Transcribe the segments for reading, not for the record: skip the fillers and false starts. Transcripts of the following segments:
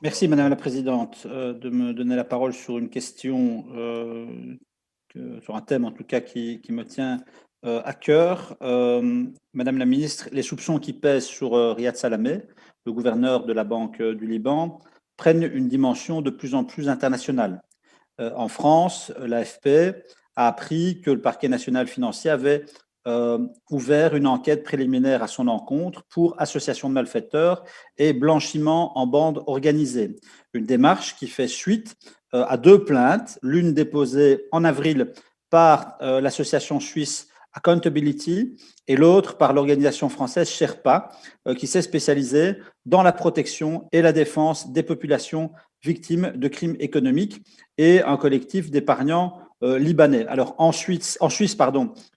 Merci Madame la Présidente de me donner la parole sur une question, sur un thème en tout cas qui me tient à cœur. Madame la Ministre, les soupçons qui pèsent sur Riyad Salamé, le gouverneur de la Banque du Liban, prennent une dimension de plus en plus internationale. En France, l'AFP a appris que le parquet national financier avait ouvert une enquête préliminaire à son encontre pour association de malfaiteurs et blanchiment en bande organisée. Une démarche qui fait suite à deux plaintes, l'une déposée en avril par l'association suisse Accountability et l'autre par l'organisation française Sherpa, qui s'est spécialisée dans la protection et la défense des populations victimes de crimes économiques et un collectif d'épargnants libanais. Alors en Suisse,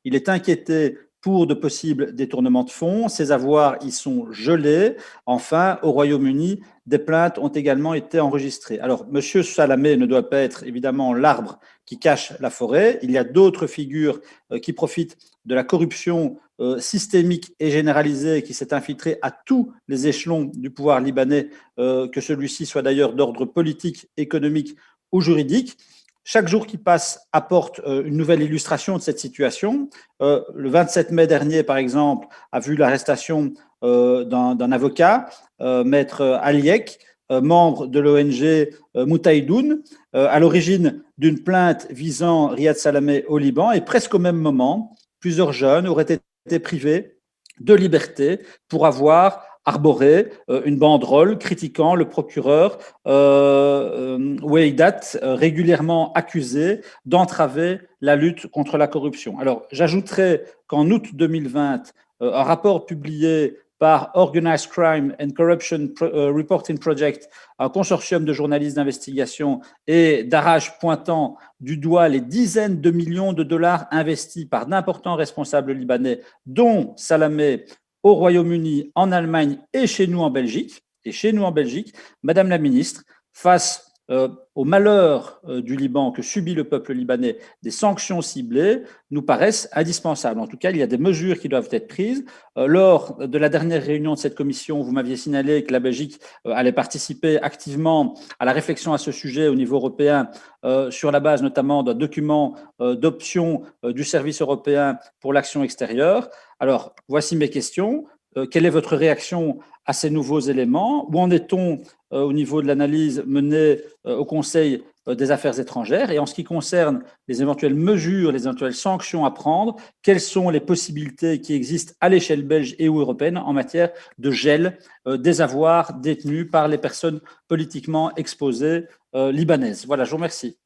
il est inquiété pour de possibles détournements de fonds. Ces avoirs y sont gelés. Enfin, au Royaume-Uni, des plaintes ont également été enregistrées. Alors, M. Salamé ne doit pas être évidemment l'arbre qui cache la forêt. Il y a d'autres figures qui profitent de la corruption systémique et généralisée qui s'est infiltrée à tous les échelons du pouvoir libanais, que celui-ci soit d'ailleurs d'ordre politique, économique ou juridique. Chaque jour qui passe apporte une nouvelle illustration de cette situation. Le 27 mai dernier, par exemple, a vu l'arrestation d'un avocat, maître Aliek, membre de l'ONG Moutaïdoun, à l'origine d'une plainte visant Riyad Salamé au Liban. Et presque au même moment, plusieurs jeunes auraient été privés de liberté pour avoir arboré une banderole critiquant le procureur Weidat, régulièrement accusé d'entraver la lutte contre la corruption. Alors, j'ajouterai qu'en août 2020, un rapport publié par Organized Crime and Corruption Reporting Project, un consortium de journalistes d'investigation et d'Arrage pointant du doigt les dizaines de millions de dollars investis par d'importants responsables libanais, dont Salamé, au Royaume-Uni, en Allemagne et chez nous en Belgique. Madame la ministre, face au malheur du Liban que subit le peuple libanais, des sanctions ciblées nous paraissent indispensables. En tout cas, il y a des mesures qui doivent être prises. Lors de la dernière réunion de cette commission, vous m'aviez signalé que la Belgique allait participer activement à la réflexion à ce sujet au niveau européen, sur la base notamment d'un document d'option du service européen pour l'action extérieure. Alors, voici mes questions. Quelle est votre réaction à ces nouveaux éléments? Où en est-on au niveau de l'analyse menée au Conseil des affaires étrangères? Et en ce qui concerne les éventuelles mesures, les éventuelles sanctions à prendre, quelles sont les possibilités qui existent à l'échelle belge et ou européenne en matière de gel des avoirs détenus par les personnes politiquement exposées libanaises? Voilà, je vous remercie.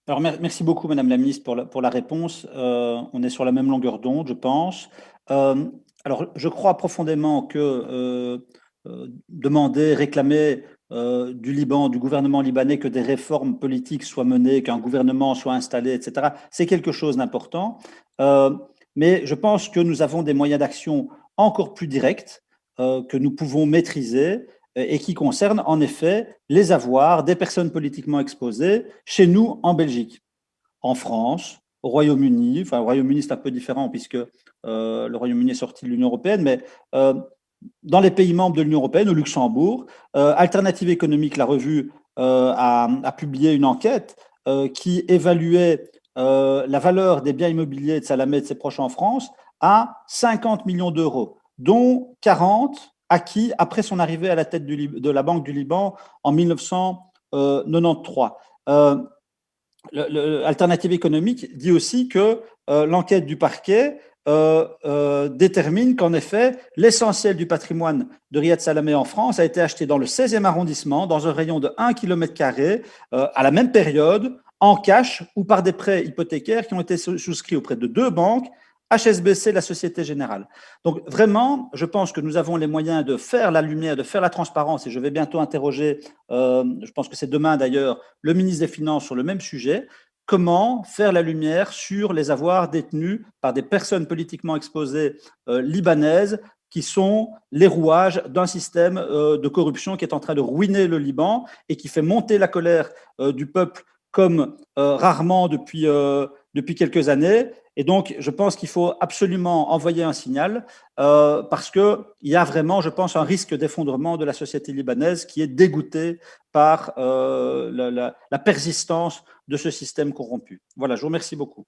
Alors, merci beaucoup, Madame la Ministre, pour la réponse. On est sur la même longueur d'onde, je pense. Euh, alors, je crois profondément que demander, réclamer du Liban, du gouvernement libanais, que des réformes politiques soient menées, qu'un gouvernement soit installé, etc., c'est quelque chose d'important. Euh, mais je pense que nous avons des moyens d'action encore plus directs que nous pouvons maîtriser et qui concerne en effet les avoirs des personnes politiquement exposées chez nous en Belgique, en France, au Royaume-Uni. Enfin, au Royaume-Uni, c'est un peu différent puisque le Royaume-Uni est sorti de l'Union européenne, mais dans les pays membres de l'Union européenne, au Luxembourg, Alternative économique, la revue, a publié une enquête qui évaluait la valeur des biens immobiliers de Salamé et de ses proches en France à 50 millions d'euros, dont 40 acquis après son arrivée à la tête de la Banque du Liban en 1993. Alternative économique dit aussi que l'enquête du parquet détermine qu'en effet, l'essentiel du patrimoine de Riyad Salamé en France a été acheté dans le 16e arrondissement, dans un rayon de 1 km², à la même période, en cash ou par des prêts hypothécaires qui ont été souscrits auprès de deux banques, HSBC et la Société Générale. Donc vraiment, je pense que nous avons les moyens de faire la lumière, de faire la transparence, et je vais bientôt interroger, je pense que c'est demain d'ailleurs, le ministre des Finances sur le même sujet. Comment faire la lumière sur les avoirs détenus par des personnes politiquement exposées libanaises qui sont les rouages d'un système de corruption qui est en train de ruiner le Liban et qui fait monter la colère du peuple comme rarement depuis quelques années Et donc, je pense qu'il faut absolument envoyer un signal parce qu'il y a vraiment, je pense, un risque d'effondrement de la société libanaise qui est dégoûtée par la persistance de ce système corrompu. Voilà, je vous remercie beaucoup.